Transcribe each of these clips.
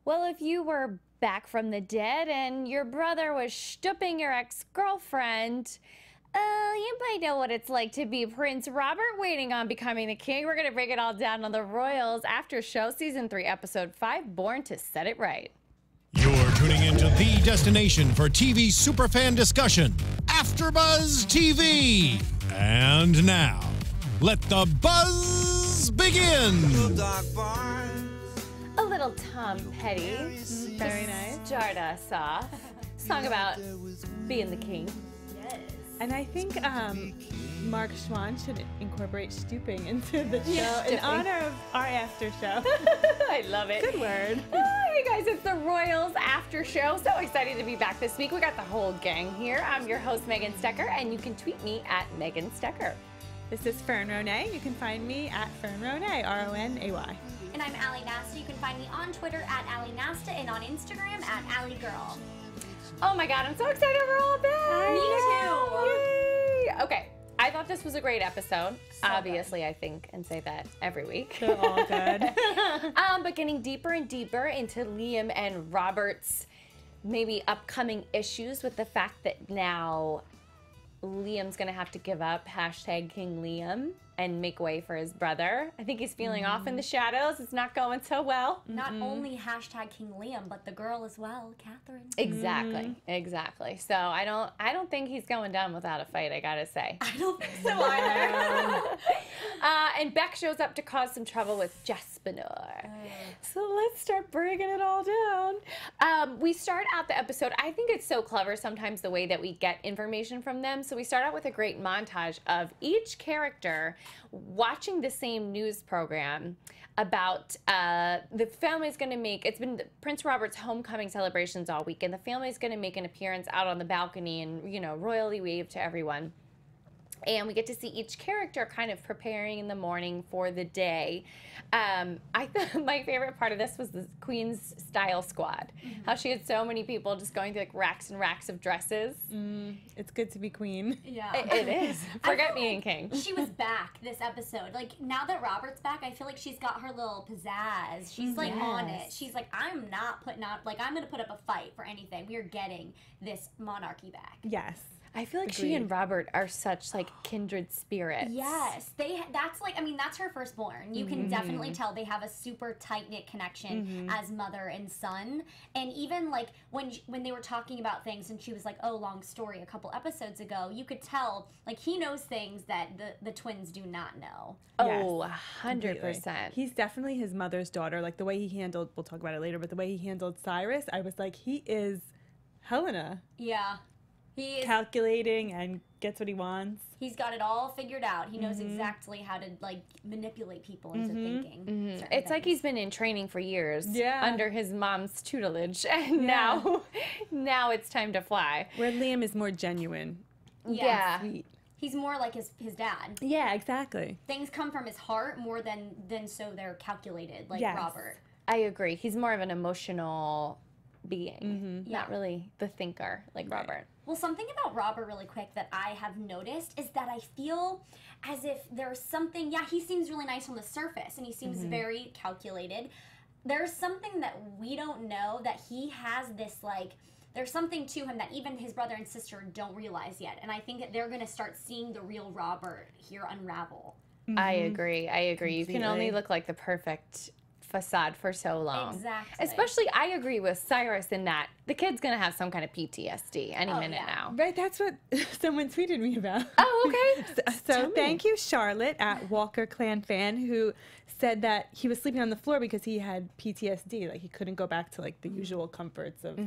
Well, if you were back from the dead and your brother was stooping your ex-girlfriend, you might know what it's like to be Prince Robert waiting on becoming the king. We're going to break it all down on the Royals After Show, Season 3, Episode 5, Born to Set It Right. You're tuning into the destination for TV superfan discussion, AfterBuzz TV. And now, let the buzz begin. A little Tom Petty. Very nice. Start us off. Song about being the king. Yes. And I think Mark Schwann should incorporate stooping into the show in honor of our after show. I love it. Good word. Hey guys, it's the Royals After Show. So excited to be back this week. We got the whole gang here. I'm your host, Megan Stecher, and you can tweet me at Megan Stecher. This is Fern Ronay. You can find me at Fern Ronay, R-O-N-A-Y. And I'm Allie Nasta. You can find me on Twitter at Allie Nasta and on Instagram at Allie Girl. Oh my God, I'm so excited we're all back. Me too. Yay. Okay, I thought this was a great episode. So obviously, good. I think and say that every week. They're all good. But getting deeper and deeper into Liam and Robert's maybe upcoming issues with the fact that now Liam's gonna have to give up #King Liam and make way for his brother. I think he's feeling off in the shadows. It's not going so well. Not only #King Liam, but the girl as well, Catherine. Exactly, exactly. So I don't think he's going down without a fight, I gotta say. I don't think so either. And Beck shows up to cause some trouble with Jasper. So let's start breaking it all down. We start out the episode, I think it's so clever sometimes the way that we get information from them. So we start out with a great montage of each character watching the same news program about the family's going to make, it's been Prince Robert's homecoming celebrations all week, and the family's going to make an appearance out on the balcony and, you know, royally wave to everyone. And we get to see each character kind of preparing in the morning for the day. I thought my favorite part of this was the Queen's style squad. How she had so many people just going through like racks and racks of dresses. It's good to be queen. Yeah. It is. Forget me and King. She was back this episode. Like, now that Robert's back, I feel like she's got her little pizzazz. She's like on it. She's like, I'm not putting out, like, I'm going to put up a fight for anything. We are getting this monarchy back. Yes. I feel like she and Robert are such like kindred spirits. Yes, that's like, I mean, that's her firstborn. You can definitely tell they have a super tight-knit connection as mother and son. And even like when they were talking about things and she was like, oh, long story a couple episodes ago, you could tell like he knows things that the twins do not know. Oh, 100%. He's definitely his mother's daughter. Like the way he handled, we'll talk about it later, but the way he handled Cyrus, I was like, he is Helena. Yeah. He is calculating and gets what he wants. He's got it all figured out. He knows exactly how to like manipulate people into thinking. It's like he's been in training for years under his mom's tutelage, and now it's time to fly. Where Liam is more genuine. Yeah. Sweet. He's more like his dad. Yeah, exactly. Things come from his heart more than so they're calculated, like Robert. I agree. He's more of an emotional being, not really the thinker like Robert. Well, something about Robert really quick that I have noticed is that I feel as if there's something, he seems really nice on the surface and he seems very calculated. There's something that we don't know, that he has this like, there's something to him that even his brother and sister don't realize yet. And I think that they're going to start seeing the real Robert here unravel. I agree. Completely. You can only look like the perfect facade for so long. Exactly. Especially, I agree with Cyrus in that the kid's gonna have some kind of PTSD any minute now. Right, that's what someone tweeted me about. Oh, okay. So thank you, Charlotte at Walker Clan Fan, who said that he was sleeping on the floor because he had PTSD. Like he couldn't go back to like the usual comforts of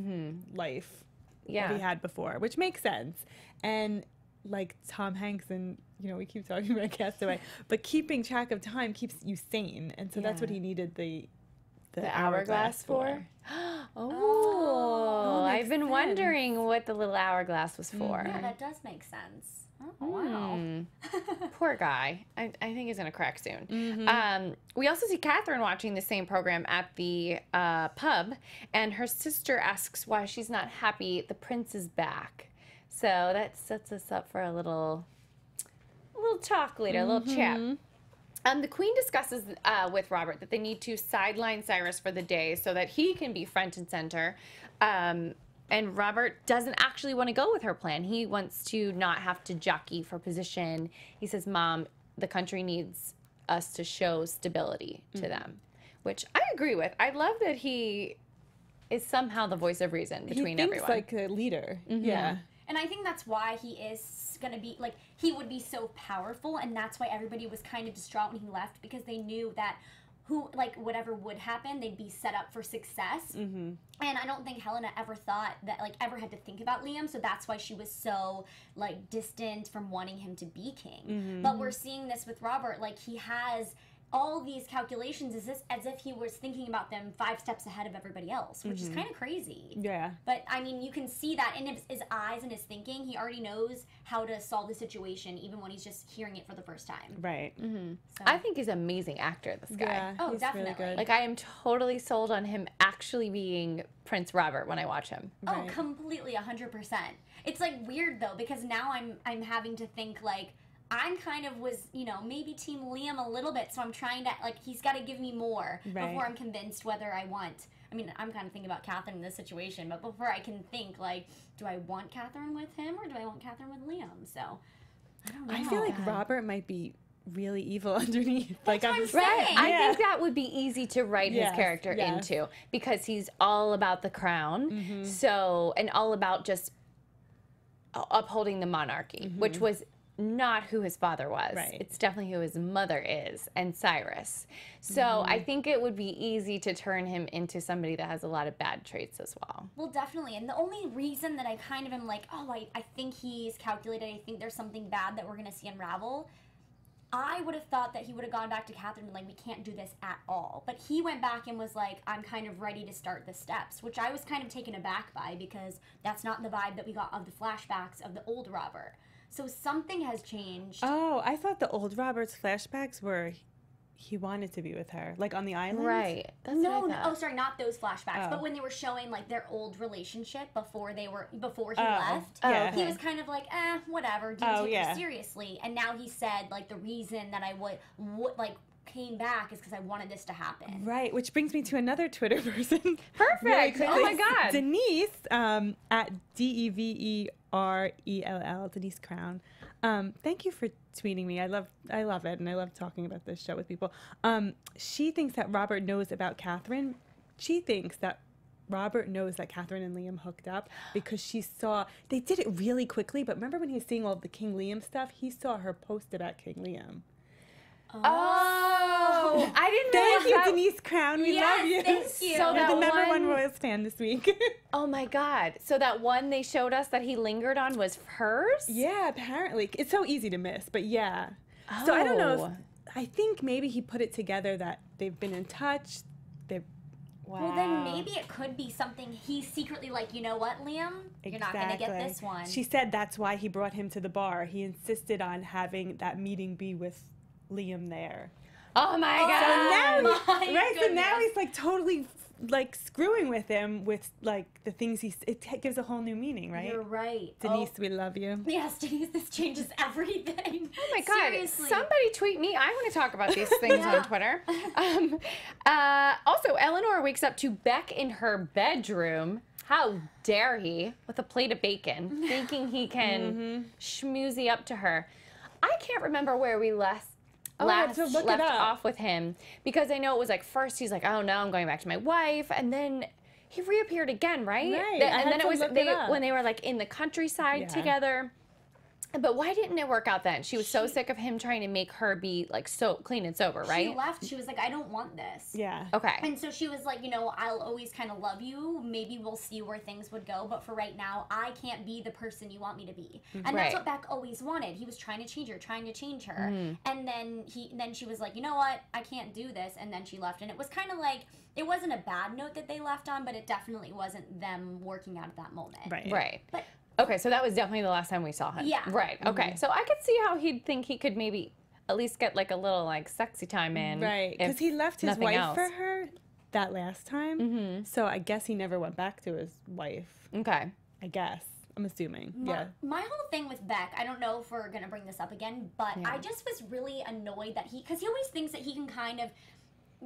life that he had before, which makes sense. And like Tom Hanks and, you know, we keep talking about Castaway, but keeping track of time keeps you sane. And so that's what he needed the hourglass for. I've been wondering what the little hourglass was for. Yeah, that does make sense. Oh, wow. Poor guy. I think he's going to crack soon. We also see Catherine watching the same program at the pub, and her sister asks why she's not happy the prince is back. So that sets us up for a little talk later, a little chat. The Queen discusses with Robert that they need to sideline Cyrus for the day so that he can be front and center. And Robert doesn't actually want to go with her plan. He wants to not have to jockey for position. He says, Mom, the country needs us to show stability to them, which I agree with. I love that he is somehow the voice of reason between everyone. He thinks like a leader. Yeah. And I think that's why he is going to be, like, he would be so powerful, and that's why everybody was kind of distraught when he left, because they knew that whatever would happen, they'd be set up for success. And I don't think Helena ever thought that, like, ever had to think about Liam, so that's why she was so, like, distant from wanting him to be king. But we're seeing this with Robert, like, he has all these calculations as if he was thinking about them 5 steps ahead of everybody else, which is kind of crazy. Yeah. But, I mean, you can see that in his eyes and his thinking. He already knows how to solve the situation, even when he's just hearing it for the first time. Right. So. I think he's an amazing actor, this guy. Yeah, Oh, he's definitely. really good. Like, I am totally sold on him actually being Prince Robert when I watch him. Oh, completely, 100%. It's, like, weird, though, because now I'm having to think, like, I'm kind of maybe Team Liam a little bit, so I'm trying to, like, he's got to give me more before I'm convinced whether I want. I mean, I'm kind of thinking about Catherine in this situation, but before I can think, like, do I want Catherine with him or do I want Catherine with Liam? So, I don't know. I feel like Robert might be really evil underneath. That's what I'm saying. I think that would be easy to write his character yes. into, because he's all about the crown, so, and all about just upholding the monarchy, which was not who his father was. Right. It's definitely who his mother is, and Cyrus. So I think it would be easy to turn him into somebody that has a lot of bad traits as well. Well, definitely. And the only reason that I kind of am like, oh, I think he's calculated, I think there's something bad that we're going to see unravel, I would have thought that he would have gone back to Catherine and been like, we can't do this at all. But he went back and was like, I'm kind of ready to start the steps, which I was kind of taken aback by, because that's not the vibe that we got of the flashbacks of the old Robert. So something has changed. Oh, I thought the old Robert's flashbacks were he wanted to be with her, like on the island. Right. That's No, what I no, thought. oh, sorry, not those flashbacks, but when they were showing like their old relationship before he left, yeah. he was kind of like, whatever, didn't take her seriously. And now he said like the reason that I would like came back is because I wanted this to happen. Right, which brings me to another Twitter person. Perfect. Oh my God. Denise at DEVERELL, Denise Crown. Thank you for tweeting me. I love it, and I love talking about this show with people. She thinks that Robert knows about Catherine. She thinks that Robert knows that Catherine and Liam hooked up because she saw, they did it really quickly, but remember when he was seeing all of the King Liam stuff, he saw her post about King Liam. Oh, I didn't know. Thank you, Denise Crown. We love you. Thank you. So You're that the number one one- Royals fan this week. Oh my God. So that one they showed us that he lingered on was hers? Yeah, apparently. It's so easy to miss, but yeah. So I don't know if, I think maybe he put it together that they've been in touch. Wow. Well, then maybe it could be something he's secretly like, you know what, Liam? You're not going to get this one. She said that's why he brought him to the bar. He insisted on having that meeting be with Liam there. Oh my God. So now he's like totally like screwing with him with like the things it gives a whole new meaning, right? You're right. Denise, we love you. Yes, Denise, this changes everything. Oh my God. Seriously. Somebody tweet me. I want to talk about these things on Twitter. Also, Eleanor wakes up to Beck in her bedroom. How dare he, with a plate of bacon, thinking he can schmoozy up to her. I can't remember where we left off with him, because I know it was like first he's like, oh no, I'm going back to my wife, and then he reappeared again, right? And then it was when they were like in the countryside together. But why didn't it work out then? She was so sick of him trying to make her be like so clean and sober, right? She left. She was like, I don't want this. Yeah. Okay. And so she was like, I'll always kind of love you. Maybe we'll see where things would go. But for right now, I can't be the person you want me to be. And that's what Beck always wanted. He was trying to change her. And then she was like, you know what? I can't do this. And then she left. And it was kind of like, it wasn't a bad note that they left on, but it definitely wasn't them working out at that moment. Right. But okay, so that was definitely the last time we saw him. Yeah. Right. Okay. So I could see how he'd think he could maybe at least get like a little like sexy time in. Right. Because he left his wife else. for her that last time. So I guess he never went back to his wife. Okay. I guess. I'm assuming. My whole thing with Beck, I don't know if we're going to bring this up again, but I just was really annoyed that because he always thinks that he can kind of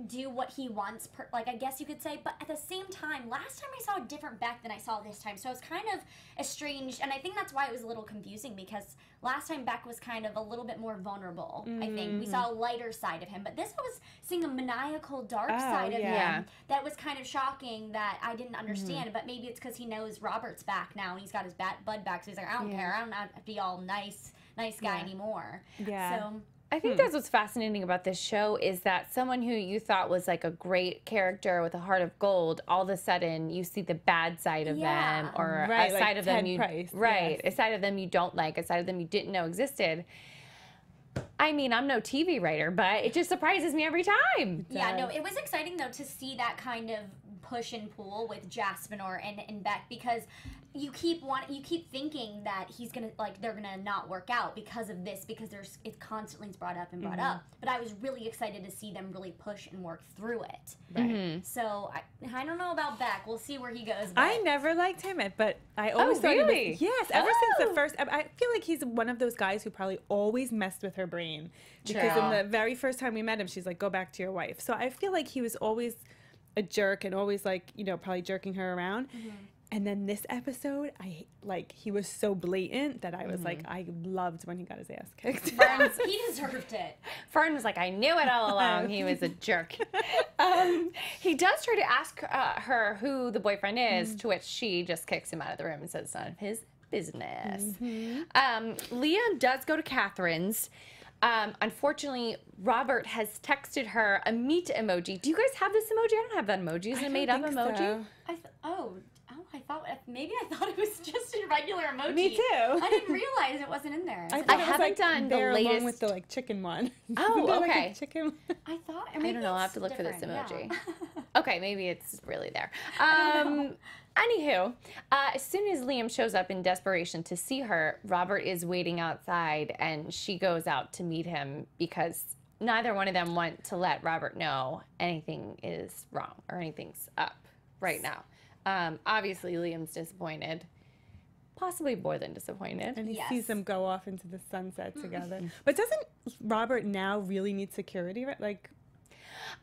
do what he wants, like I guess you could say, but at the same time, last time I saw a different Beck than I saw this time, so it was kind of estranged, and I think that's why it was a little confusing, because last time Beck was kind of a little bit more vulnerable, I think. We saw a lighter side of him, but this I was seeing a maniacal, dark side of him that was kind of shocking that I didn't understand, but maybe it's because he knows Robert's back now, and he's got his bud back, so he's like, I don't care, I don't have to be all nice guy anymore. So I think that's what's fascinating about this show is that someone who you thought was like a great character with a heart of gold, all of a sudden you see the bad side of them, or a side of them a side of them you don't like, a side of them you didn't know existed. I mean, I'm no TV writer, but it just surprises me every time. Yeah, no, it was exciting though to see that kind of push and pull with Jasper and Beck, because you keep thinking that he's gonna, like, they're gonna not work out because of this, because it constantly is brought up and brought up. But I was really excited to see them really push and work through it. So I don't know about Beck. We'll see where he goes. I never liked him, but I always thought he was, ever since the first. I feel like he's one of those guys who probably always messed with her brain, because in the very first time we met him, she's like, "Go back to your wife." So I feel like he was always a jerk and always, like, you know, probably jerking her around. And then this episode, he was so blatant that I was like, I loved when he got his ass kicked. He deserved it. Fern was like, I knew it all along. He was a jerk. He does try to ask her who the boyfriend is, to which she just kicks him out of the room and says it's none of his business. Liam does go to Catherine's. Unfortunately, Robert has texted her a meat emoji. Do you guys have this emoji? I don't have that emoji. Is it a made-up emoji? So. Maybe I thought it was just a regular emoji. Me too. I didn't realize it wasn't in there. I haven't done the latest. Along with the, like, chicken one. Oh, okay. Like, chicken. I thought. I don't know. I'll have to look for this emoji. Yeah. Okay, maybe it's really there. Anywho, as soon as Liam shows up in desperation to see her, Robert is waiting outside, and she goes out to meet him because neither one of them want to let Robert know anything is wrong or anything's up right now. Obviously, Liam's disappointed, possibly more than disappointed. And he sees them go off into the sunset together. But doesn't Robert now really need security? Like,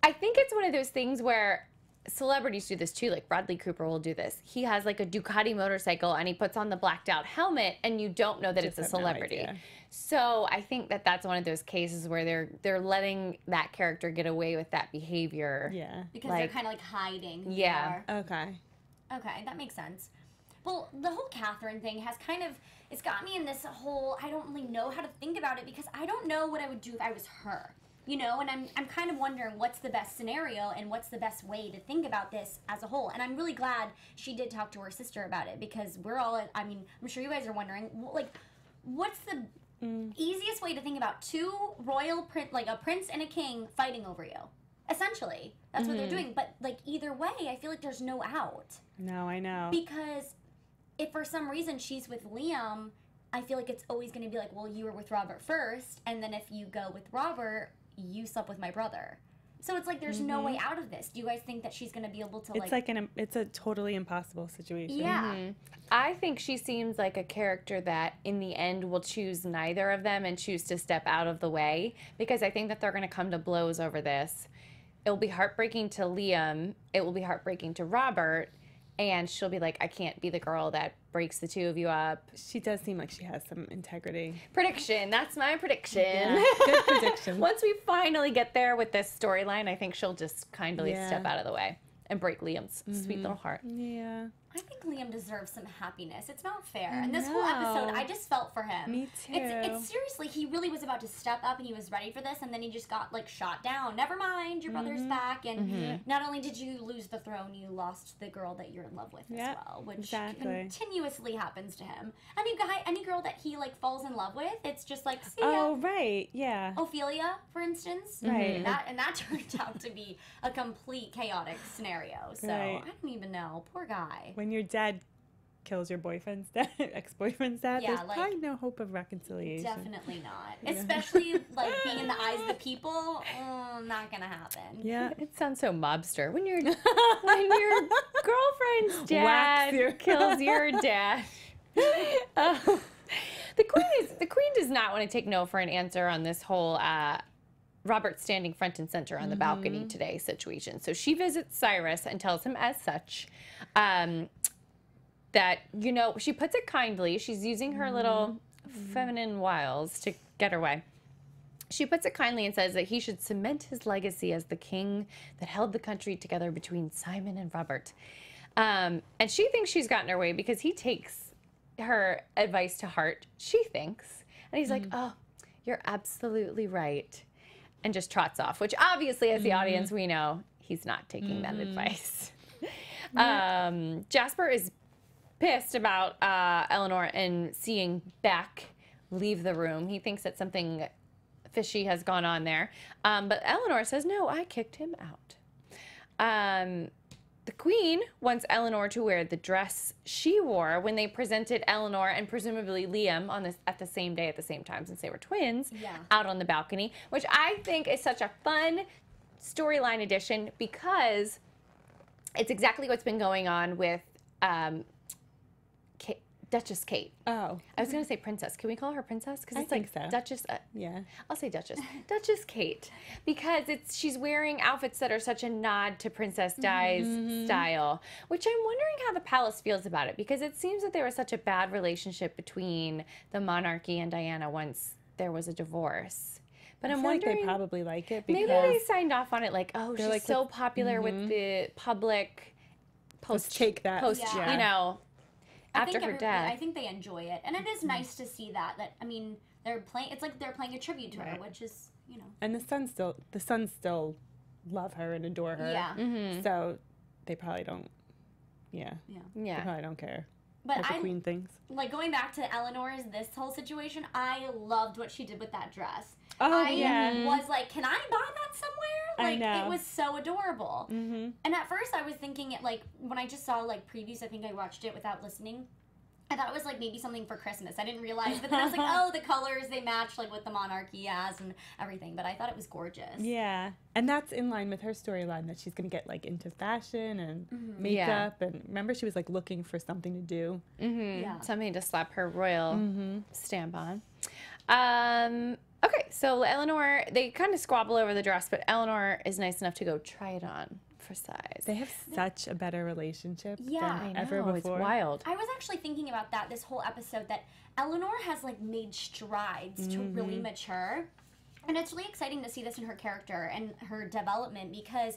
I think it's one of those things where celebrities do this too. Like Bradley Cooper will do this. He has like a Ducati motorcycle and he puts on the blacked out helmet, and you don't know that it's a celebrity. No, so I think that that's one of those cases where they're letting that character get away with that behavior. Yeah. Because they're kind of like hiding who they are. Okay, that makes sense. Well, the whole Catherine thing has kind of, it's got me in this whole, I don't really know how to think about it, because I don't know what I would do if I was her. You know, and I'm kind of wondering what's the best scenario and what's the best way to think about this as a whole. And I'm really glad she did talk to her sister about it, because we're all, I mean, I'm sure you guys are wondering, like, what's the easiest way to think about two royal, like a prince and a king fighting over you? Essentially, that's what they're doing. But, like, either way, I feel like there's no out. No, I know. Because if for some reason she's with Liam, I feel like it's always going to be like, well, you were with Robert first, and then if you go with Robert, you slept with my brother. So it's like there's no way out of this. Do you guys think that she's going to be able to, like... It's a totally impossible situation. Yeah. I think she seems like a character that in the end will choose neither of them and choose to step out of the way, because I think that they're going to come to blows over this. It will be heartbreaking to Liam. It will be heartbreaking to Robert. And she'll be like, I can't be the girl that breaks the two of you up. She does seem like she has some integrity. Prediction. That's my prediction. Yeah, good prediction. Once we finally get there with this storyline, I think she'll just kindly step out of the way and break Liam's sweet little heart. Yeah. I think Liam deserves some happiness. It's not fair. And this whole episode, I just felt for him. Me too. It's seriously, he really was about to step up and he was ready for this, and then he just got, like, shot down. Never mind, your brother's back. And not only did you lose the throne, you lost the girl that you're in love with as well, which continuously happens to him. Any girl that he, like, falls in love with, it's just like, see ya. Oh, right, yeah. Ophelia, for instance. Right. And that turned out to be a complete chaotic scenario. So I don't even know. Poor guy. When your dad kills your boyfriend's dad, ex-boyfriend's dad, Yeah, there's like, probably no hope of reconciliation. Definitely not. Especially, like, being in the eyes of the people, not gonna happen. Yeah. It sounds so mobster. When your girlfriend's dad kills your dad. The queen does not want to take no for an answer on this whole Robert standing front and center on the balcony today situation. So she visits Cyrus and tells him as such that, you know, she puts it kindly. She's using her little feminine wiles to get her way. She puts it kindly and says that he should cement his legacy as the king that held the country together between Simon and Robert. And she thinks she's gotten her way because he takes her advice to heart, she thinks. And he's like, oh, you're absolutely right. And just trots off, which obviously as the audience we know, he's not taking that advice. Jasper is pissed about Eleanor and seeing Beck leave the room. He thinks that something fishy has gone on there. But Eleanor says, no, I kicked him out. The queen wants Eleanor to wear the dress she wore when they presented Eleanor and presumably Liam at the same day at the same time, since they were twins, out on the balcony, which I think is such a fun storyline addition because it's exactly what's been going on with Duchess Kate. Oh. I was going to say princess. Can we call her princess? Because it's like so. Duchess. Yeah. I'll say Duchess. Duchess Kate. Because she's wearing outfits that are such a nod to Princess Di's style, which I'm wondering how the palace feels about it, because it seems that there was such a bad relationship between the monarchy and Diana once there was a divorce. But I'm wondering, like they probably like it because maybe they signed off on it like, oh, she's like, so popular with the public Let's take that. you know, after her death. I think they enjoy it, and it is nice to see that. I mean, they're playing. It's like they're playing a tribute to her, which is, you know. And the sons still love her and adore her. Yeah. So they probably don't. Yeah. Yeah. They probably don't care. But what the queen thinks. Like going back to Eleanor's this whole situation, I loved what she did with that dress. Oh, I was like, can I buy that somewhere? Like, I know. it was so adorable. And at first I was thinking it, like, when I just saw, like, previews, I think I watched it without listening. I thought it was, like, maybe something for Christmas. I didn't realize. But then I was like, oh, the colors, they match, like, what the monarchy has and everything. But I thought it was gorgeous. Yeah. And that's in line with her storyline, that she's going to get, like, into fashion and makeup. And remember, she was, like, looking for something to do. Yeah. Something to slap her royal stamp on. Okay, so Eleanor, they kind of squabble over the dress, but Eleanor is nice enough to go try it on for size. They have such a better relationship Yeah. than ever before. It's wild. I was actually thinking about that this whole episode, that Eleanor has, like, made strides to really mature. And it's really exciting to see this in her character and her development, because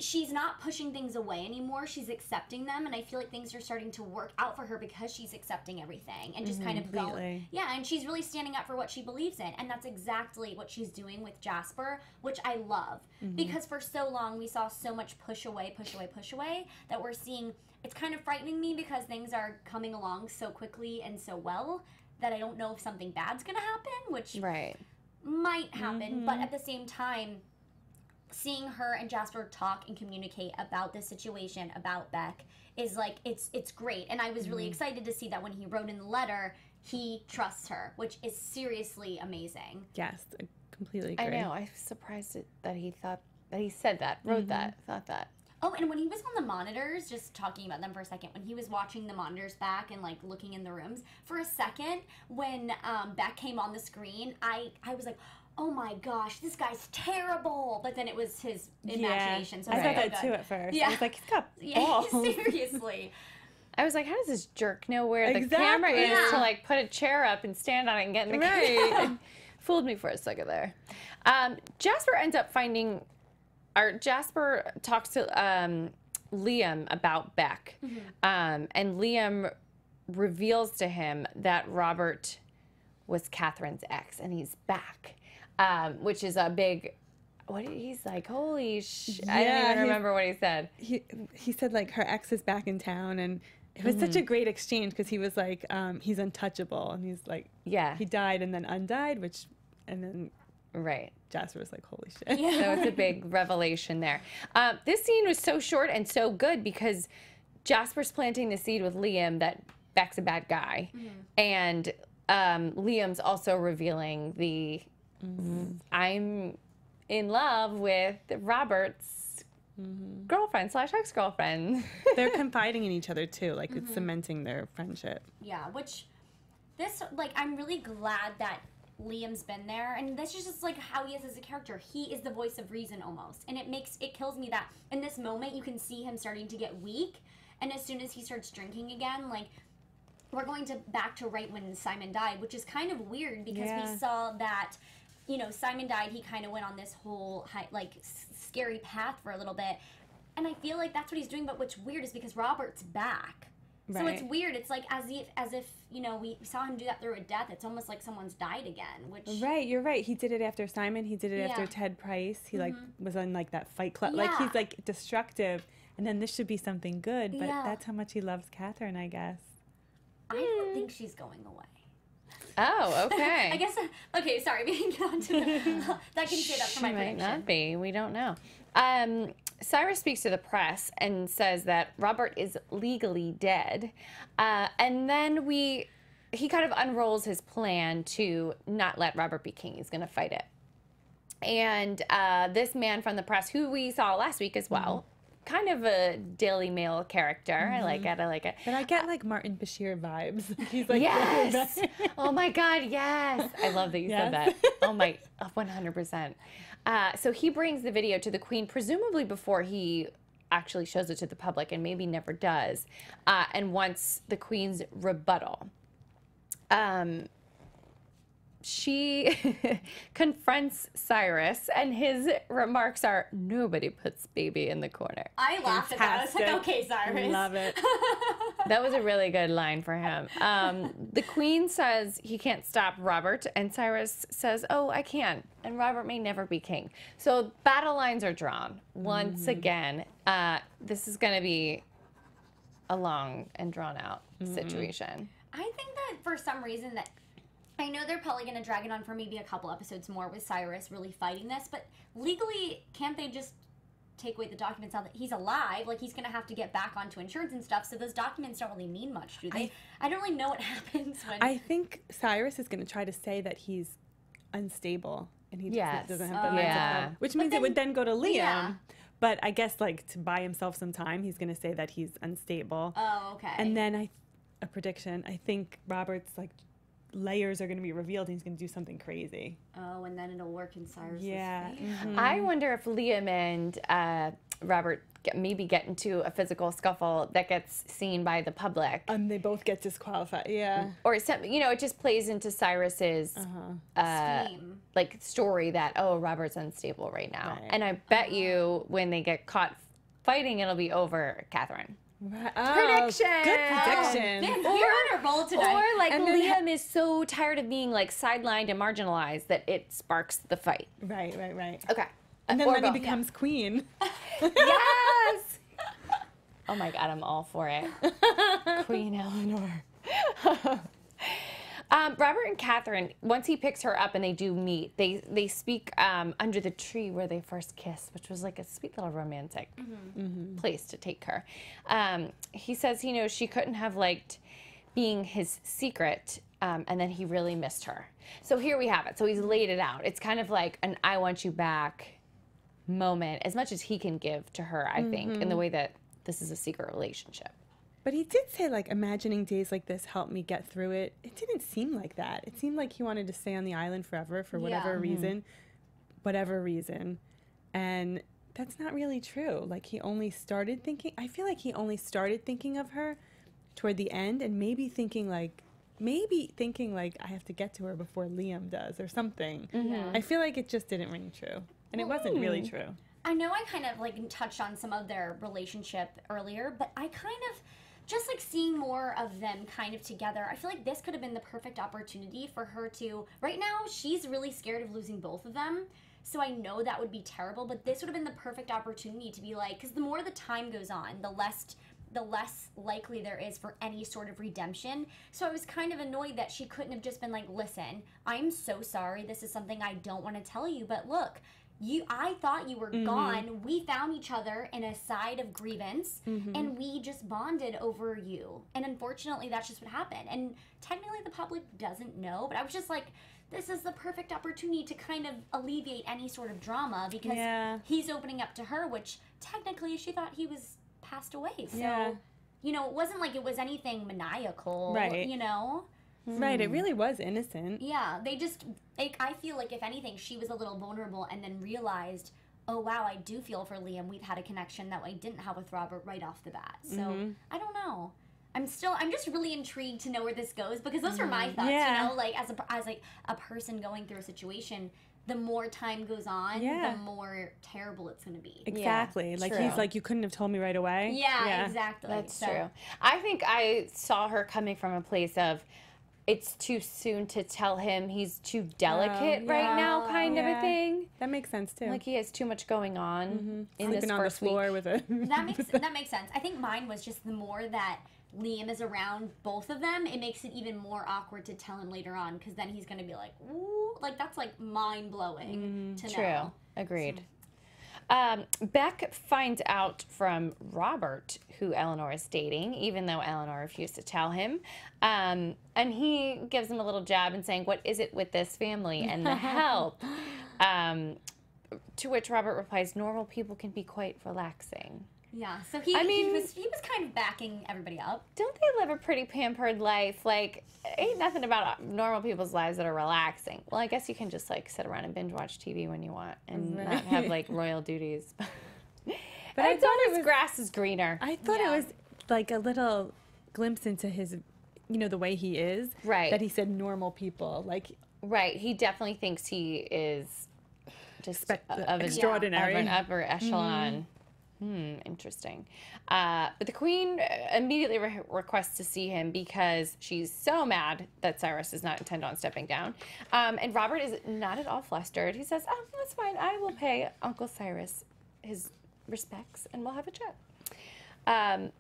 she's not pushing things away anymore. She's accepting them, and I feel like things are starting to work out for her because she's accepting everything and just kind of going. Yeah, and she's really standing up for what she believes in, and that's exactly what she's doing with Jasper, which I love. Because for so long we saw so much push away, that we're seeing. It's kind of frightening me because things are coming along so quickly and so well that I don't know if something bad's gonna happen, which might happen, but at the same time, seeing her and Jasper talk and communicate about this situation, about Beck, is like, it's great. And I was really excited to see that when he wrote in the letter, he trusts her, which is seriously amazing. Yes, I completely agree. I know. I was surprised that he said that, wrote that, thought that. Oh, and when he was on the monitors, just talking about them for a second, when he was watching the monitors back and, like, looking in the rooms, for a second, when Beck came on the screen, I was like, oh my gosh, this guy's terrible. But then it was his imagination. So I thought that too at first. I was like, he's got balls. Seriously. I was like, how does this jerk know where the camera is to, like, put a chair up and stand on it and get in the camera? Fooled me for a second there. Jasper ends up Jasper talks to Liam about Beck. And Liam reveals to him that Robert was Catherine's ex, and he's back. Which is a big, he's like, holy I don't even remember what he said. He said, like, her ex is back in town, and it was such a great exchange, because he was like, he's untouchable, and he's like, he died and then undied, and then Jasper was like, holy shit. So it's a big revelation there. This scene was so short and so good because Jasper's planting the seed with Liam that Beck's a bad guy, and Liam's also revealing I'm in love with Robert's girlfriend / ex-girlfriend. They're confiding in each other too. Like it's cementing their friendship. Yeah, which this, like, I'm really glad that Liam's been there, and this is just like how he is as a character. He is the voice of reason almost, and it kills me that in this moment you can see him starting to get weak, and as soon as he starts drinking again, like, we're going back to right when Simon died, which is kind of weird because we saw that, you know, Simon died, he kind of went on this whole scary path for a little bit, and I feel like that's what he's doing. But what's weird is because Robert's back. Right. So it's weird. It's like as if you know, we saw him do that through a death. It's almost like someone's died again. Which right, you're right. He did it after Simon. He did it after Ted Price. He like was on like that Fight Club. Like he's like destructive, and then this should be something good. But that's how much he loves Catherine, I guess. I don't think she's going away. Oh, okay. I guess. Okay, sorry. We can get on to that. Can say that for my prediction. Might not be. We don't know. Cyrus speaks to the press and says that Robert is legally dead, and then he kind of unrolls his plan to not let Robert be king. He's going to fight it. And this man from the press, who we saw last week as well, kind of a Daily Mail character. I like it. But I get like Martin Bashir vibes. He's like, yes. Oh my God, yes. I love that you said that. Oh my, 100%. So he brings the video to the Queen, presumably before he actually shows it to the public, and maybe never does, and wants the Queen's rebuttal. She confronts Cyrus, and his remarks are, "Nobody puts baby in the corner." I laughed at that. I was like, okay, Cyrus. Love it. That was a really good line for him. The Queen says he can't stop Robert, and Cyrus says, "Oh, I can, and Robert may never be king." So battle lines are drawn once again. This is going to be a long and drawn out situation. I think that for some reason that I know they're probably going to drag it on for maybe a couple episodes more with Cyrus really fighting this, but legally, can't they just take away the documents now that he's alive? Like, he's going to have to get back onto insurance and stuff, so those documents don't really mean much, do they? I don't really know what happens when... I think Cyrus is going to try to say that he's unstable, and he doesn't have the mental health, which means it would then go to Liam. Yeah. But I guess, like, to buy himself some time, he's going to say that he's unstable. Oh, okay. And then a prediction, I think Robert's, like, layers are going to be revealed and he's going to do something crazy. Oh, and then it'll work in Cyrus's favor. I wonder if Liam and Robert maybe get into a physical scuffle that gets seen by the public. And they both get disqualified, Or, you know, it just plays into Cyrus's like story that, oh, Robert's unstable right now. Right. And I bet you when they get caught fighting, it'll be over Catherine. Prediction. Good prediction. Man, you're on a roll tonight. Or like Liam is so tired of being like sidelined and marginalized that it sparks the fight. Right. Okay. And then when he becomes queen. Yes. Oh my God, I'm all for it. Queen Eleanor. Robert and Catherine, once he picks her up and they do meet, they speak under the tree where they first kissed, which was like a sweet little romantic place to take her. He says, you know, she couldn't have liked being his secret, and then he really missed her. So here we have it. So he's laid it out. It's kind of like an I want you back moment, as much as he can give to her, I think, in the way that this is a secret relationship. But he did say, like, imagining days like this helped me get through it. It didn't seem like that. It seemed like he wanted to stay on the island forever for whatever reason. And that's not really true. Like, he only started thinking, I feel like he only started thinking of her toward the end, and maybe thinking like, I have to get to her before Liam does or something. I feel like it just didn't ring true. And it wasn't really true. I know I kind of, like, touched on some of their relationship earlier, but I kind of... just like seeing more of them kind of together, I feel like this could have been the perfect opportunity for her to, right now she's really scared of losing both of them, so I know that would be terrible, but this would have been the perfect opportunity to be like, because the more the time goes on, the less likely there is for any sort of redemption. So I was kind of annoyed that she couldn't have just been like, listen, I'm so sorry, this is something I don't want to tell you, but look, I thought you were gone. We found each other in a side of grievance, and we just bonded over you. And unfortunately, that's just what happened. And technically, the public doesn't know, but I was just like, this is the perfect opportunity to kind of alleviate any sort of drama, because he's opening up to her, which technically she thought he was passed away. So, you know, it wasn't like it was anything maniacal, you know? Right, it really was innocent. Yeah, they just, I feel like if anything, she was a little vulnerable and then realized, oh wow, I do feel for Liam. We've had a connection that I didn't have with Robert right off the bat. So, I don't know. I'm just really intrigued to know where this goes, because those are my thoughts, you know, like as a person going through a situation, the more time goes on, the more terrible it's going to be. Exactly. Yeah, like true. He's like, you couldn't have told me right away. Yeah. Exactly. That's true. I think I saw her coming from a place of, it's too soon to tell him, he's too delicate right now, kind of a thing. That makes sense too. Like he has too much going on in Sleeping this on the first floor week. with a that makes sense. I think mine was just the more that Liam is around both of them, it makes it even more awkward to tell him later on, because then he's going to be like, ooh, like that's like mind-blowing to know. True. Agreed. Beck finds out from Robert who Eleanor is dating, even though Eleanor refused to tell him. And he gives him a little jab and saying, what is it with this family and the help? To which Robert replies, normal people can be quite relaxing. Yeah, so he was kind of backing everybody up. Don't they live a pretty pampered life? Like, ain't nothing about normal people's lives that are relaxing. Well, I guess you can just, like, sit around and binge watch TV when you want and not have, like, royal duties. But I thought his grass is greener. I thought it was, like, a little glimpse into his, you know, the way he is. Right. That he said normal people. Like, right. He definitely thinks he is just extraordinary. Of an upper echelon. Interesting. But the queen immediately requests to see him because she's so mad that Cyrus does not intend on stepping down. And Robert is not at all flustered. He says, oh, that's fine. I will pay Uncle Cyrus his respects and we'll have a chat.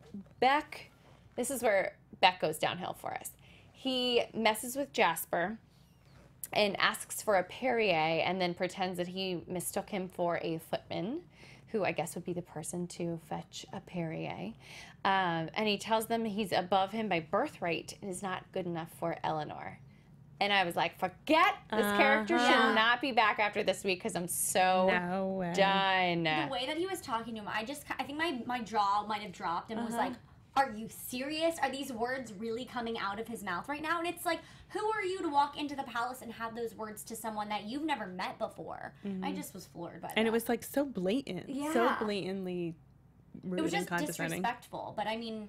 Beck, this is where Beck goes downhill for us. He messes with Jasper and asks for a Perrier and then pretends that he mistook him for a footman, who I guess would be the person to fetch a Perrier. And he tells them he's above him by birthright and is not good enough for Eleanor. And I was like, forget this character should not be back after this week because I'm so done. The way that he was talking to him, I think my jaw might have dropped and was like, are you serious? Are these words really coming out of his mouth right now? And it's like, who are you to walk into the palace and have those words to someone that you've never met before? I just was floored by that. And it was like so blatant. Yeah. So blatantly rude it was just and condescending. Disrespectful. But I mean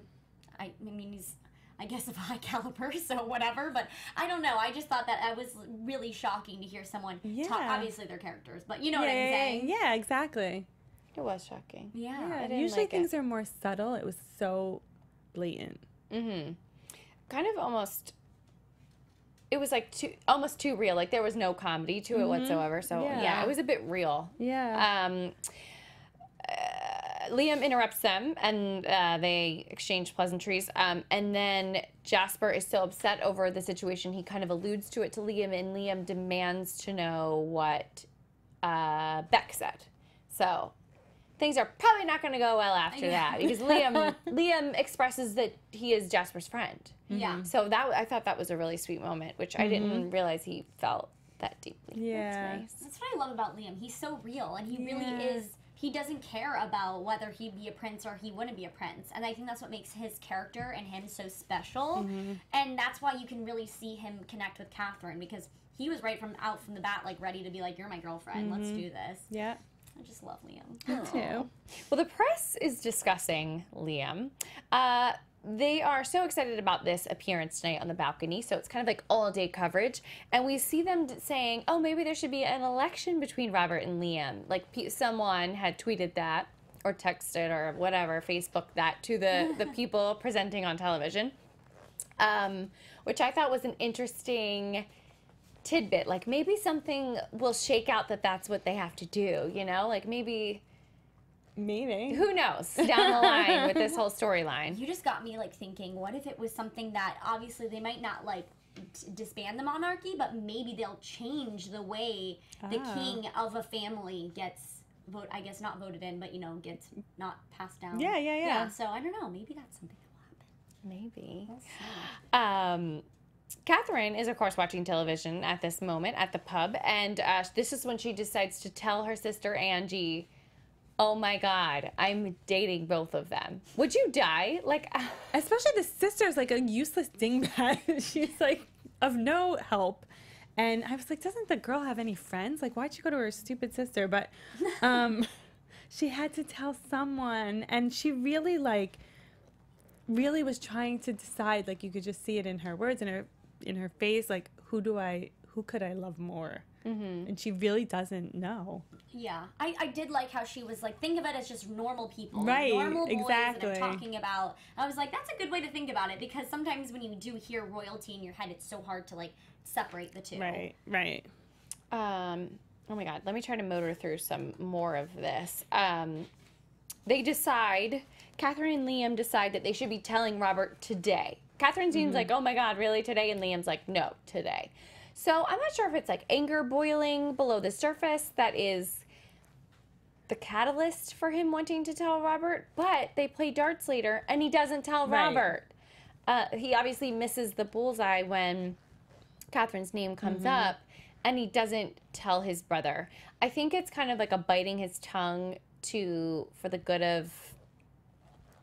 he's, I guess, of high caliber, so whatever. But I don't know. I just thought that it was really shocking to hear someone talk. Obviously, they're characters, but you know what I'm saying? Yeah, exactly. It was shocking. Yeah. Usually things are more subtle. It was so blatant. Kind of almost, it was like almost too real. Like there was no comedy to it whatsoever. So yeah, it was a bit real. Yeah. Liam interrupts them and they exchange pleasantries. And then Jasper is so upset over the situation, he kind of alludes to it to Liam, and Liam demands to know what Beck said. So things are probably not going to go well after that because Liam expresses that he is Jasper's friend. Yeah. So I thought that was a really sweet moment, which I didn't realize he felt that deeply. Yeah. That's nice. That's what I love about Liam. He's so real, and he really is. He doesn't care about whether he'd be a prince or he wouldn't be a prince. And I think that's what makes his character and him so special. And that's why you can really see him connect with Catherine, because he was right from the bat, like ready to be like, you're my girlfriend. Let's do this. Yeah. I just love Liam. Me too. Well, the press is discussing Liam. They are so excited about this appearance tonight on the balcony, so it's kind of like all-day coverage. And we see them saying, oh, maybe there should be an election between Robert and Liam. Like someone had tweeted that or texted or whatever, Facebook that to the people presenting on television, which I thought was an interesting tidbit. Like maybe something will shake out that's what they have to do, you know? Like maybe... Who knows down the line with this whole storyline. You just got me like thinking, what if it was something that obviously they might not like disband the monarchy, but maybe they'll change the way the king of a family gets I guess not voted in, but gets not passed down. Yeah. So I don't know. Maybe that's something that will happen. Maybe. We'll see. Catherine is, of course, watching television at this moment at the pub, and this is when she decides to tell her sister Angie, "Oh my God, I'm dating both of them." Would you die? Like, especially the sister's like a useless dingbat. She's like of no help. And I was like, doesn't the girl have any friends? Like, why'd she go to her stupid sister? But she had to tell someone, and she really was trying to decide. Like, you could just see it in her words, in her face. Like, who could I love more? Mm-hmm. And she really doesn't know. Yeah, I did like how she was like, think of it as just normal people, right? Normal boys exactly. that are talking about. I was like, that's a good way to think about it, because sometimes when you do hear royalty in your head, it's so hard to separate the two. Right. Oh my God, let me try to motor through some more of this. They decide, Catherine and Liam decide that they should be telling Robert today. Catherine seems like, oh my God, really today? And Liam's like, no, today. So I'm not sure if it's like anger boiling below the surface that is the catalyst for him wanting to tell Robert, but they play darts later and he doesn't tell Robert. He obviously misses the bullseye when Catherine's name comes up, and he doesn't tell his brother. I think it's kind of like a biting his tongue for the good of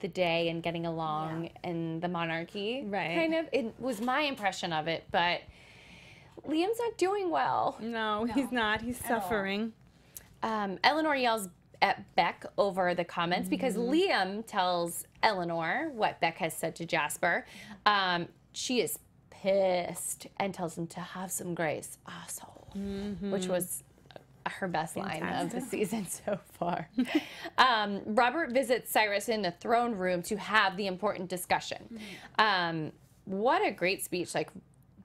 the day and getting along and the monarchy. Right. Kind of. It was my impression of it, but Liam's not doing well. No, he's not. He's suffering. Eleanor yells at Beck over the comments because Liam tells Eleanor what Beck has said to Jasper. She is pissed and tells him to have some grace, asshole, which was her best line of the season so far. Robert visits Cyrus in the throne room to have the important discussion. What a great speech. Like,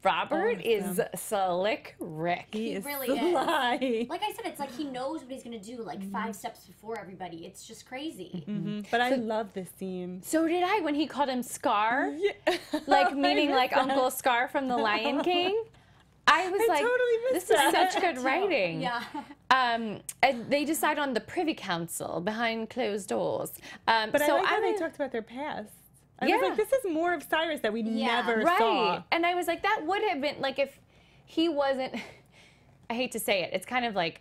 Robert is slick Rick. He really sly. is. Like I said, it's like he knows what he's going to do 5 steps before everybody. It's just crazy. But I love this scene. So did I when he called him Scar. Like, meaning like Uncle Scar from The Lion King. I was like, totally this is such good writing. Yeah. And they decide on the Privy Council behind closed doors. But so I like how they talked about their past. I was Yeah. like, this is more of Cyrus that we never Right. saw. And I was like, that would have been, like, if he wasn't, I hate to say it, it's kind of like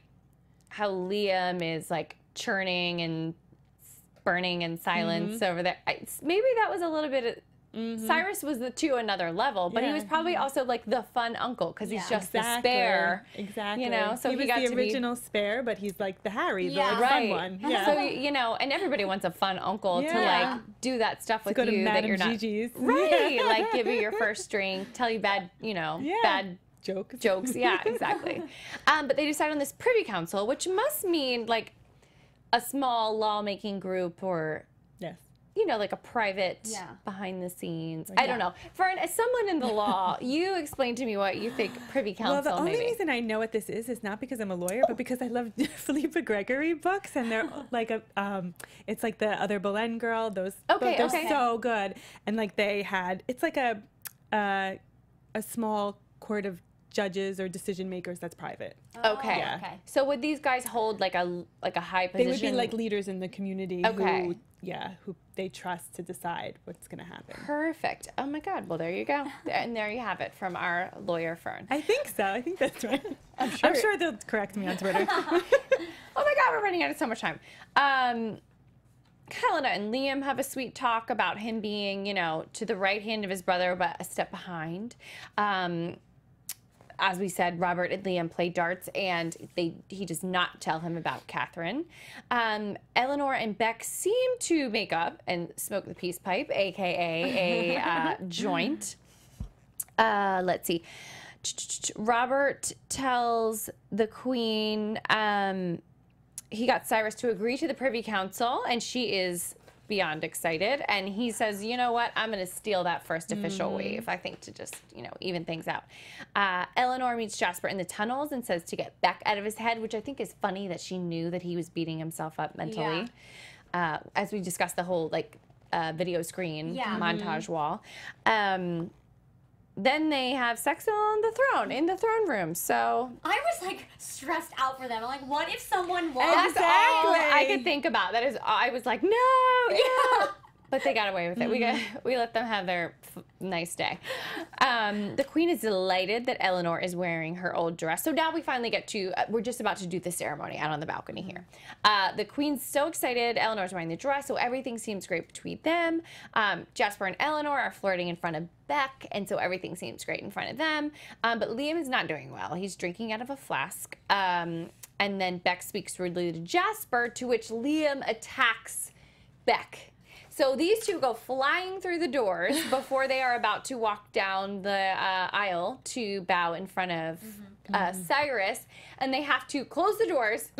how Liam is, like, churning and burning in silence over there. Maybe that was a little bit of, Cyrus was to another level, but he was probably also, like, the fun uncle, because he's just the spare. Exactly. You know, so he was got the to original spare, but he's like the Harry, the Yeah. fun one. Yeah. So, you know, and everybody wants a fun uncle to, like, do that stuff with go to you that Madame you're not. Gigi's. Right. Like, give you your first drink, tell you bad, bad jokes. Yeah, exactly. But they decide on this Privy Council, which must mean, like, a small lawmaking group or, like a private behind the scenes. I don't know. Fern, as someone in the law, you explain to me what you think Privy Council Well, the only maybe. reason I know what this is not because I'm a lawyer, but because I love Philippa Gregory books, and they're like it's like the Other Boleyn Girl. Those they're so good, and like it's like a small court of judges or decision makers that's private. Okay. Yeah. Okay. So would these guys hold like a high position? They would be like leaders in the community who they trust to decide what's going to happen. Perfect. Oh my God. Well, there you go. And there you have it from our lawyer, Fern. I think so. I think that's right. I'm sure they'll correct me on Twitter. Oh my God, we're running out of so much time. Helena and Liam have a sweet talk about him being, to the right hand of his brother, but a step behind. As we said, Robert and Liam play darts, and he does not tell him about Catherine. Eleanor and Beck seem to make up and smoke the peace pipe, a.k.a. a joint. Let's see. Robert tells the Queen he got Cyrus to agree to the Privy Council, and she is beyond excited. And he says, you know what, I'm going to steal that first official wave, I think, to just, even things out. Eleanor meets Jasper in the tunnels and says to get Beck out of his head, which I think is funny that she knew that he was beating himself up mentally. Yeah. As we discussed the whole, video screen montage wall. then they have sex on the throne, in the throne room. So I was like stressed out for them. I'm like, what if someone walks? that's all I could think about. That is, I was like, no, yeah. But they got away with it. We let them have their nice day. The queen is delighted that Eleanor is wearing her old dress. So now we finally get to, we're just about to do the ceremony out on the balcony here. The queen's so excited. Eleanor's wearing the dress, so everything seems great between them. Jasper and Eleanor are flirting in front of Beck, and so everything seems great in front of them. But Liam is not doing well. He's drinking out of a flask. And then Beck speaks rudely to Jasper, to which Liam attacks Beck. So these two go flying through the doors before they are about to walk down the aisle to bow in front of Cyrus, and they have to close the doors.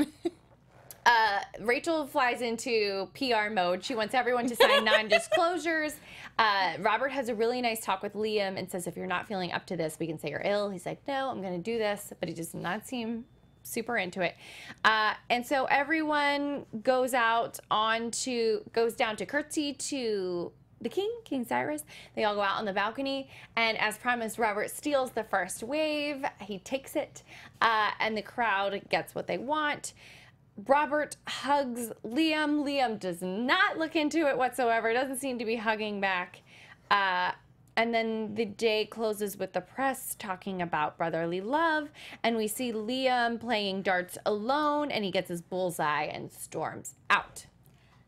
Rachel flies into PR mode. She wants everyone to sign non-disclosures. Robert has a really nice talk with Liam and says, if you're not feeling up to this, we can say you're ill. He's like, no, I'm going to do this, but he does not seem super into it. And so everyone goes down to curtsy to the King Cyrus. They all go out on the balcony, and as promised, Robert steals the first wave. He takes it, and the crowd gets what they want. Robert hugs Liam. Liam does not look into it whatsoever, doesn't seem to be hugging back. And then the day closes with the press talking about brotherly love, and we see Liam playing darts alone, and he gets his bullseye and storms out.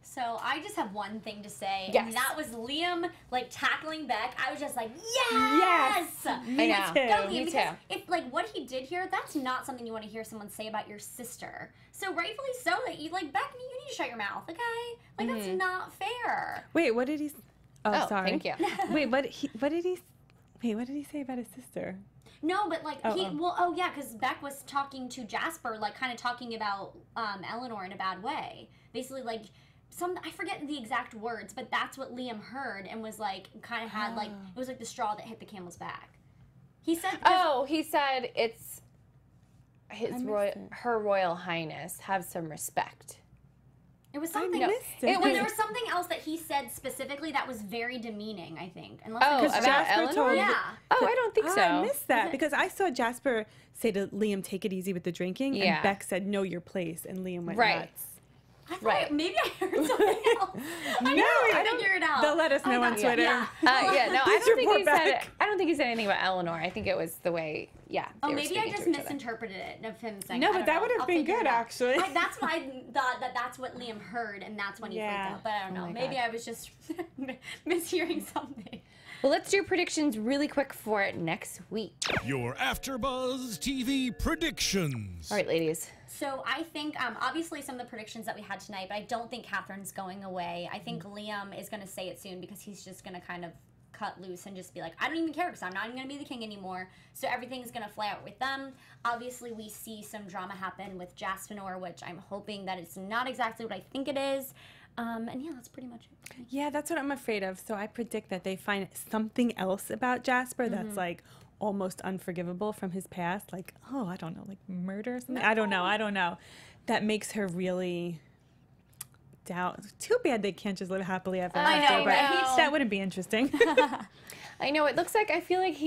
So I just have one thing to say, yes. and that was Liam like tackling Beck. I was just like, yes, Me too. Me too. If like what he did here, that's not something you want to hear someone say about your sister. So rightfully so, that you like Beck, you need to shut your mouth, okay? Like that's not fair. Wait, what did he? Oh, sorry. Thank you. Wait, what did he say about his sister? No, but like because Beck was talking to Jasper, like kind of talking about Eleanor in a bad way. Basically, like I forget the exact words, but that's what Liam heard and was like kind of had like it was like the straw that hit the camel's back. He said. He said it's her Royal Highness. Have some respect. It was something. There was something else that he said specifically that was very demeaning, I think. About Eleanor? Yeah. Oh, I don't think so. I missed that because I saw Jasper say to Liam, "Take it easy with the drinking," and Beck said, "Know your place," and Liam went nuts. I thought maybe I heard something else. I didn't figure it out. They'll let us know on Twitter. I don't think he said anything about Eleanor. I think it was the way. Oh, maybe I just misinterpreted it of him saying. No, but that would have been good actually. That's what I thought. That's what Liam heard, and that's when he freaked out. But I don't know. Maybe I was just mishearing something. Well, let's do predictions really quick for next week. Your AfterBuzz TV predictions. All right, ladies. So I think, obviously some of the predictions that we had tonight, but I don't think Catherine's going away. I think Liam is going to say it soon because he's just going to kind of cut loose and just be like, I don't even care because I'm not even going to be the king anymore. So everything's going to fly out with them. Obviously, we see some drama happen with Jasper, which I'm hoping that it's not exactly what I think it is. And yeah, that's pretty much it. Yeah, that's what I'm afraid of. So I predict that they find something else about Jasper that's like almost unforgivable from his past. Like, I don't know, like murder or something. No. I don't know. That makes her really doubt. Too bad they can't just live happily ever after. But that wouldn't be interesting. I know. It looks like I feel like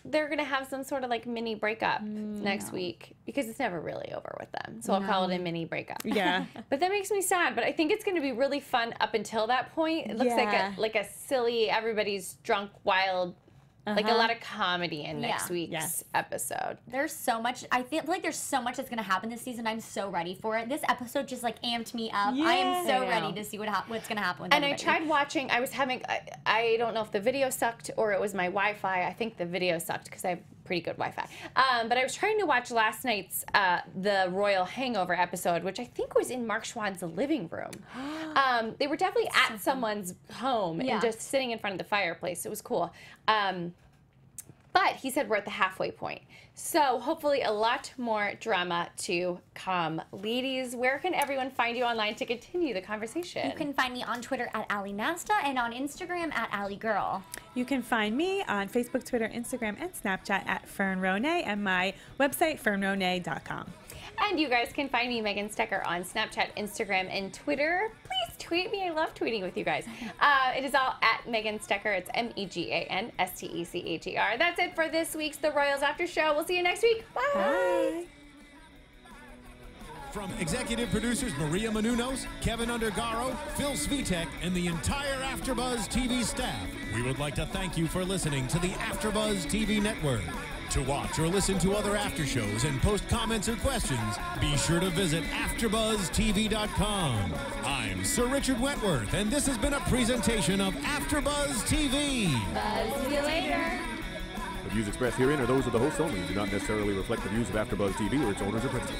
they're gonna have some sort of like mini breakup next week because it's never really over with them. So I'll call it a mini breakup. Yeah. But that makes me sad. But I think it's gonna be really fun up until that point. It looks like a silly, everybody's drunk, wild. Like a lot of comedy in next week's episode. There's so much. I feel like there's so much that's going to happen this season. I'm so ready for it. This episode just like amped me up. Yeah, I am so ready to see what's going to happen with everybody. I tried watching. I was having, I don't know if the video sucked or it was my Wi-Fi. I think the video sucked because I have pretty good Wi-Fi. But I was trying to watch last night's The Royal Hangover episode, which I think was in Mark Schwann's living room. They were definitely at someone's home and just sitting in front of the fireplace. It was cool. But he said we're at the halfway point. So hopefully a lot more drama to come. Ladies, where can everyone find you online to continue the conversation? You can find me on Twitter at Nasta and on Instagram at AllieGirl. You can find me on Facebook, Twitter, Instagram, and Snapchat at Fern Ronay and my website, fernronay.com. And you guys can find me, Megan Stecher, on Snapchat, Instagram, and Twitter. Please Tweet me. I love tweeting with you guys. It is all at Megan Stecher. It's MEGANSTECHER. That's it for this week's The Royals After Show. We'll see you next week. Bye. Bye. From executive producers Maria Menounos, Kevin Undergaro, Phil Svitek, and the entire AfterBuzz TV staff, we would like to thank you for listening to the AfterBuzz TV network. To watch or listen to other after shows and post comments or questions, be sure to visit AfterBuzzTV.com. I'm Sir Richard Wentworth, and this has been a presentation of AfterBuzz TV. Buzz you later. The views expressed herein are those of the hosts only and do not necessarily reflect the views of AfterBuzz TV or its owners or principals.